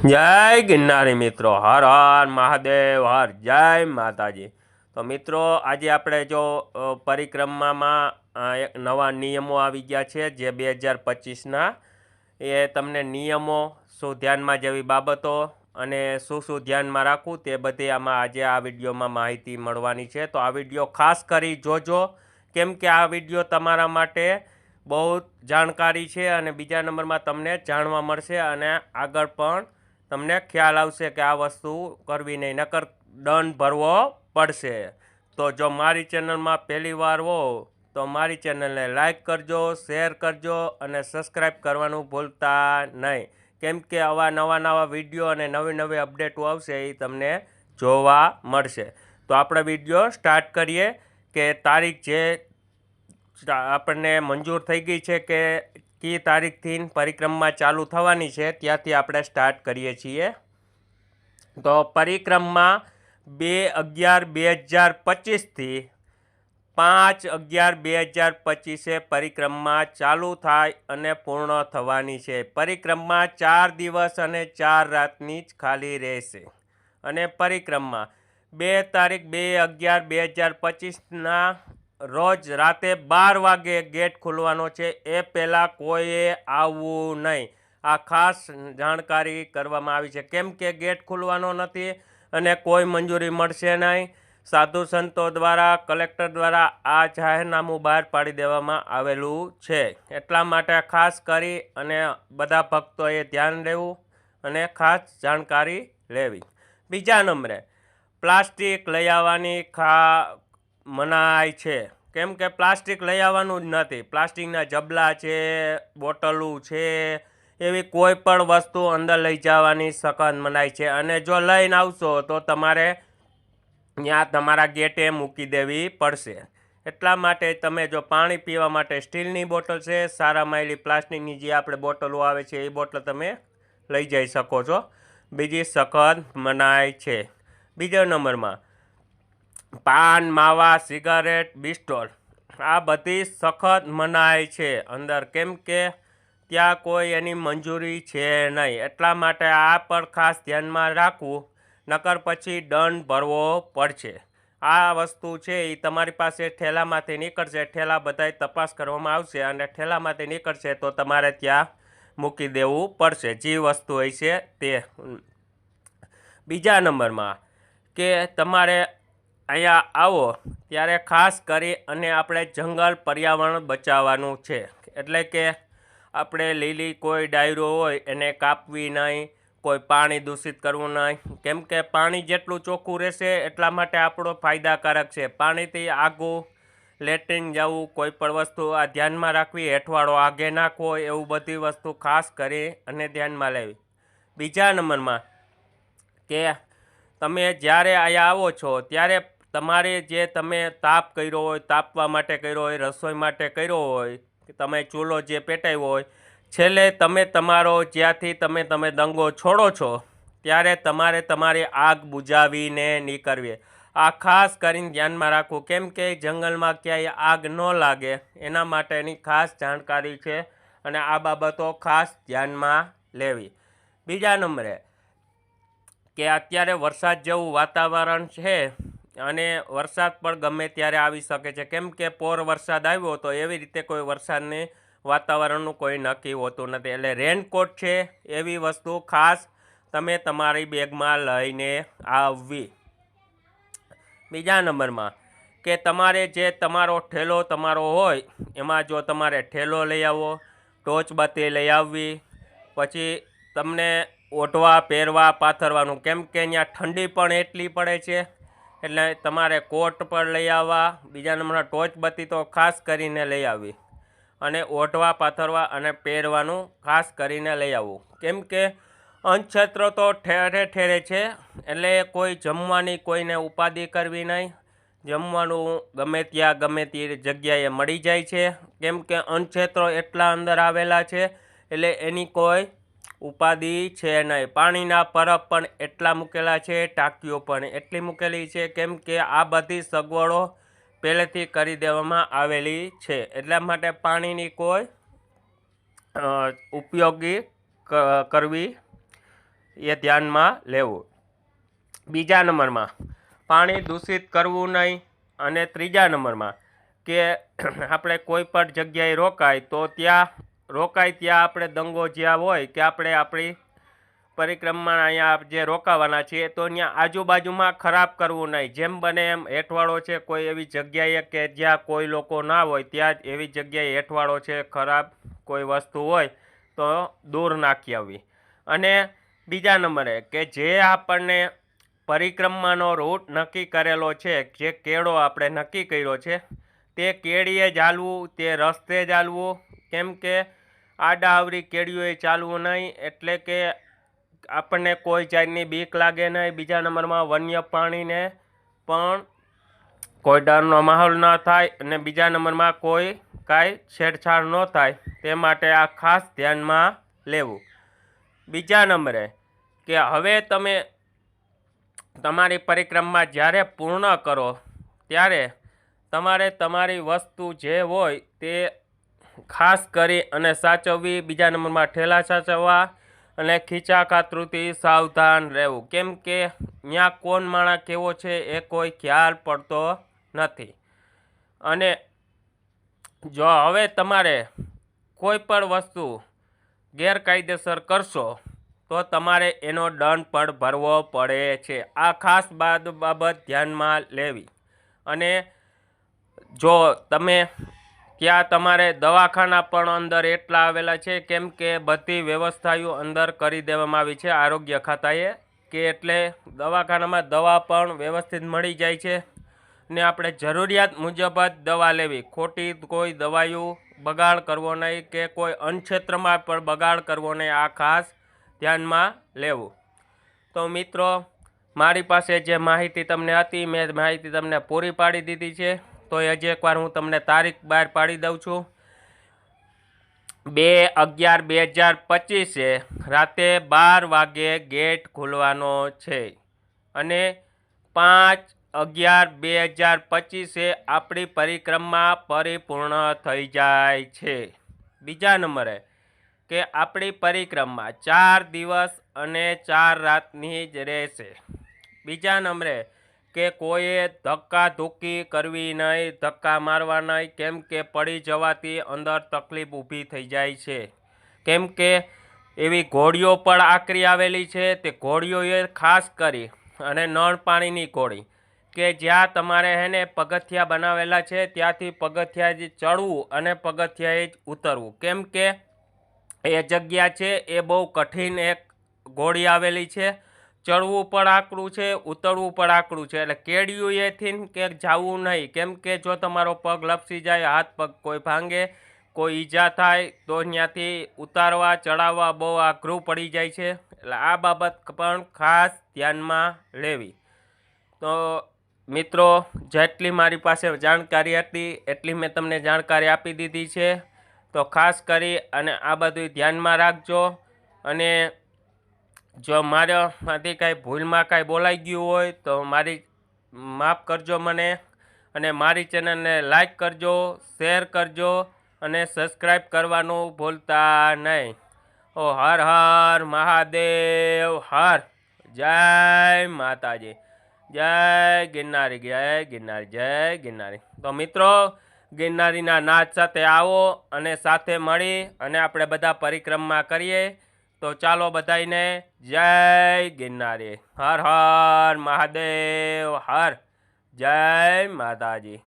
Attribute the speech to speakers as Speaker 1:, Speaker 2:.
Speaker 1: જય ગિરનારી મિત્રો, હર હર મહાદેવ, હર જય માતાજી। તો મિત્રો, આજે આપણે જો પરિક્રમામાં એક નવા નિયમો આવી ગયા છે જે 2025ના એ તમને નિયમો શું ધ્યાનમાં જેવી બાબતો અને શું ધ્યાનમાં રાખવું તે બધી આમાં આજે આ વિડીયોમાં માહિતી મળવાની છે। તો આ વિડીયો ખાસ કરી જોજો, કેમ કે આ વિડીયો તમારા માટે બહુ જાણકારી છે અને બીજા નંબરમાં તમને જાણવા મળશે અને આગળ પણ તમને ખ્યાલ આવશે કે આ વસ્તુ કરવી નહીં, નકર દંડ ભરવો પડશે। તો જો મારી ચેનલમાં પહેલી વાર હો તો મારી ચેનલને લાઈક કરજો, શેર કરજો અને સબસ્ક્રાઈબ કરવાનું ભૂલતા નહીં, કેમ કે આવા નવા વિડીયો અને નવી અપડેટો આવશે એ તમને જોવા મળશે। તો આપણે વિડીયો સ્ટાર્ટ કરીએ કે તારીખ જે આપણને મંજૂર થઈ ગઈ છે કે કી તારીખથી પરિક્રમા ચાલુ થવાની છે ત્યાંથી આપણે સ્ટાર્ટ કરીએ છીએ। તો પરિક્રમા 2/11/2025થી 5/11/2025 પરિક્રમા ચાલુ થાય અને પૂર્ણ થવાની છે। પરિક્રમા 4 દિવસ અને 4 રાતની જ ખાલી રહેશે અને પરિક્રમા 2 તારીખ 2/11/2025ના રોજ રાતે 12 વાગે ગેટ ખુલવાનો છે। એ પહેલાં કોઈએ આવવું નહીં, આ ખાસ જાણકારી કરવામાં આવી છે, કેમ કે ગેટ ખુલવાનો નથી અને કોઈ મંજૂરી મળશે નહીં। સાધુ સંતો દ્વારા, કલેક્ટર દ્વારા આ જાહેરનામું બહાર પાડી દેવામાં આવેલું છે, એટલા માટે ખાસ કરી અને બધા ભક્તોએ ધ્યાન લેવું અને ખાસ જાણકારી લેવી। બીજા નંબરે પ્લાસ્ટિક લઈ આવવાની મનાઈ છે, કેમ કે પ્લાસ્ટિક લઈ આવવાનું જ નથી। પ્લાસ્ટિકના જબલા છે, બોટલું છે, એવી કોઈ પણ વસ્તુ અંદર લઈ જવાની સખત મનાઈ છે અને જો લઈને આવશો તો તમારે ત્યાં તમારા ગેટે મૂકી દેવી પડશે। એટલા માટે તમે જો પાણી પીવા માટે સ્ટીલની બોટલ છે, સારા માયલી પ્લાસ્ટિકની જે આપણે બોટલો આવે છે એ બોટલ તમે લઈ જઈ શકો છો, બીજી સખત મનાઈ છે। બીજા નંબરમાં પાન, માવા, સિગારેટ, બિસ્ટોલ આ બધી સખત મનાઈ છે અંદર, કેમ કે ત્યાં કોઈ એની મંજૂરી છે નહીં, એટલા માટે આ પર ખાસ ધ્યાનમાં રાખવું, નકર પછી દંડ ભરવો પડશે। આ વસ્તુ છે એ તમારી પાસે ઠેલામાંથી નીકળશે, ઠેલા બધાય તપાસ કરવામાં આવશે અને ઠેલામાંથી નીકળશે તો તમારે ત્યાં મૂકી દેવું પડશે જે વસ્તુ હોય છે તે। બીજા નંબરમાં કે તમારે અહીંયા આવો ત્યારે ખાસ કરી અને આપણે જંગલ પર્યાવરણ બચાવવાનું છે, એટલે કે આપણે લીલી કોઈ ડાયરો હોય એને કાપવી નહીં, કોઈ પાણી દૂષિત કરવું નહીં, કેમ કે પાણી જેટલું ચોખ્ખું રહેશે એટલા માટે આપણો ફાયદાકારક છે। પાણીથી આગું લેટ્રિન જવું, કોઈ પણ વસ્તુ આ ધ્યાનમાં રાખવી, હેઠવાળો આગે નાખવો, એવું બધી વસ્તુ ખાસ કરી અને ધ્યાનમાં લેવી। બીજા નંબરમાં કે તમે જ્યારે અહીંયા આવો છો ત્યારે તમારે જે તમે તાપ કર્યો હોય, તાપવા માટે કર્યો હોય, રસોઈ માટે કર્યો હોય, તમે ચૂલો જે પેટાવ્યો હોય, છેલ્લે તમે તમારો જ્યાંથી તમે દંગો છોડો છો ત્યારે તમારે તમારી આગ બુઝાવીને નીકળવી। આ ખાસ કરીને ધ્યાનમાં રાખવું, કેમ કે જંગલમાં ક્યાંય આગ ન લાગે એના માટેની ખાસ જાણકારી છે અને આ બાબતો ખાસ ધ્યાનમાં લેવી। બીજા નંબરે કે અત્યારે વરસાદ જેવું વાતાવરણ છે અને વરસાદ પણ ગમે ત્યારે આવી શકે છે, કેમ કે પોર વરસાદ આવ્યો તો એવી રીતે કોઈ વરસાદને વાતાવરણનું કોઈ નક્કી હોતું નથી, એટલે રેનકોટ છે એવી વસ્તુ ખાસ તમે તમારી બેગમાં લઈને આવવી। બીજા નંબરમાં કે તમારે જે તમારો ઠેલો તમારો હોય એમાં જો તમારે ઠેલો લઈ આવો, ટોચબત્તી લઈ આવવી, પછી તમને ઓઢવા, પહેરવા, પાથરવાનું, કેમ કે અહીંયા ઠંડી પણ એટલી પડે છે એટલે તમારે કોટ પણ લઈ આવવા। બીજા નંબરમાં ટોચબત્તી તો ખાસ કરીને લઈ આવવી અને ઓઢવા, પાથરવા અને પહેરવાનું ખાસ કરીને લઈ આવવું, કેમ કે અનક્ષેત્ર તો ઠેરે ઠેરે છે, એટલે કોઈ જમવાની કોઈને ઉપાધિ કરવી નહીં। જમવાનું ગમે ત્યાં ગમે તે જગ્યાએ મળી જાય છે, કેમ કે અનક્ષેત્રો એટલા અંદર આવેલા છે એટલે એની કોઈ ઉપાધિ છે નહીં। પાણીના પરબ પણ એટલા મૂકેલા છે, ટાંકીઓ પણ એટલી મૂકેલી છે, કેમ કે આ બધી સગવડો પહેલેથી કરી દેવામાં આવેલી છે, એટલા માટે પાણીની કોઈ ઉપયોગી કરવી એ ધ્યાનમાં લેવું. બીજા નંબરમાં પાણી દૂષિત કરવું નહીં. અને ત્રીજા નંબરમાં કે આપણે કોઈ પણ જગ્યાએ રોકાય તો ત્યાં આપણે દંગો જ્યાં હોય કે આપણે આપણી પરિક્રમા અહીંયા જે રોકાવાના છીએ તો ત્યાં આજુબાજુમાં ખરાબ કરવું નહીં. જેમ બને એમ હેઠવાળો છે કોઈ એવી જગ્યાએ કે જ્યાં કોઈ લોકો ના હોય ત્યાં જ એવી જગ્યાએ હેઠવાળો છે ખરાબ કોઈ વસ્તુ હોય તો દૂર નાખી આવવી. અને બીજા નંબરે કે જે આપણને પરિક્રમાનો રૂટ નક્કી કરેલો છે, જે કેળો આપણે નક્કી કર્યો છે તે કેળીએ જ હાલવું, તે રસ્તે જ હાલવું. કેમ કે આડાઅવળી કેળીઓએ ચાલવું નહીં, એટલે કે આપણને કોઈ જાતની બીક લાગે નહીં. બીજા નંબરમાં વન્ય પ્રાણીને પણ કોઈ ડરનો માહોલ ન થાય અને બીજા નંબરમાં કોઈ કાંઈ છેડછાડ ન થાય તે માટે આ ખાસ ધ્યાનમાં લેવું. બીજા નંબરે કે હવે તમે તમારી પરિક્રમા જ્યારે પૂર્ણ કરો ત્યારે તમારે તમારી વસ્તુ જે હોય તે ખાસ કરી અને સાચવવી. બીજા નંબરમાં ઠેલા સાચવવા અને ખીચાખાતરુંથી સાવધાન રહેવું. કેમ કે ત્યાં કોણ માણસ કેવો છે એ કોઈ ખ્યાલ પડતો નથી. અને જો હવે તમારે કોઈ પણ વસ્તુ ગેરકાયદેસર કરશો તો તમારે એનો દંડ પણ ભરવો પડે છે. આ ખાસ બાબત ધ્યાનમાં લેવી. અને જો તમે ત્યાં તમારે દવાખાના પણ અંદર એટલા આવેલા છે, કેમ કે બધી વ્યવસ્થાઓ અંદર કરી દેવામાં આવી છે આરોગ્ય ખાતાએ, કે એટલે દવાખાનામાં દવા પણ વ્યવસ્થિત મળી જાય છે. ને આપણે જરૂરિયાત મુજબ જ દવા લેવી. ખોટી કોઈ દવાઈઓ બગાડ કરવો નહીં કે કોઈ અન્નક્ષેત્રમાં પણ બગાડ કરવો નહીં. આ ખાસ ધ્યાનમાં લેવું. તો મિત્રો, મારી પાસે જે માહિતી તમને હતી મેં માહિતી તમને પૂરી પાડી દીધી છે. તો હજી એકવાર હું તમને તારીખ બહાર પાડી દઉં છું. 2/11/2025 રાતે 12 વાગે ગેટ ખુલવાનો છે અને 5/11/2025 આપણી પરિક્રમા પરિપૂર્ણ થઈ જાય છે. બીજા નંબરે કે આપણી પરિક્રમા 4 દિવસ અને 4 રાતની જ રહેશે. બીજા નંબરે કે કોઈએ ધક્કાધુક્કી કરવી નહીં, ધક્કા મારવા નહીં. કેમ કે પડી જવાથી અંદર તકલીફ ઊભી થઈ જાય છે. કેમ કે એવી ઘોડીઓ પણ આકરી આવેલી છે. તે ઘોડીઓએ ખાસ કરી અને નળ પાણીની ઘોડી કે જ્યાં તમારે એને પગથિયા બનાવેલા છે ત્યાંથી પગથિયા જ ચડવું અને પગથિયાએ જ ઉતરવું. કેમ કે એ જગ્યા છે એ બહુ કઠિન એક ઘોડી આવેલી છે. ચડવું પણ આકરું છે, ઉતરવું પણ આકરું છે. એટલે કેડીઓએથી કે જવું નહીં. કેમ કે જો તમારો પગ લપસી જાય, હાથ પગ કોઈ ભાંગે, કોઈ ઈજા થાય તો ત્યાંથી ઉતારવા ચડાવવા બહુ આકરું પડી જાય છે. એટલે આ બાબત પણ ખાસ ધ્યાનમાં લેવી. તો મિત્રો, જેટલી મારી પાસે જાણકારી હતી એટલી મેં તમને જાણકારી આપી દીધી છે. તો ખાસ કરી અને આ બધું ધ્યાનમાં રાખજો. અને જો મારામાંથી કાંઈ ભૂલમાં કાંઈ બોલાઈ ગયું હોય તો માફ કરજો મને. અને મારી ચેનલને લાઈક કરજો, શેર કરજો અને સબસ્ક્રાઈબ કરવાનું ભૂલતા નહીં. ઓ હર હર મહાદેવ હર. જય માતાજી. જય ગિરનારી, જય ગિરનારી, જય ગિરનારી. તો મિત્રો, ગિરનારીના નાદ સાથે આવો અને સાથે મળી અને આપણે બધા પરિક્રમા કરીએ. તો ચાલો બધાઈને જય ગિરનારી. હર હર મહાદેવ હર. જય માતાજી.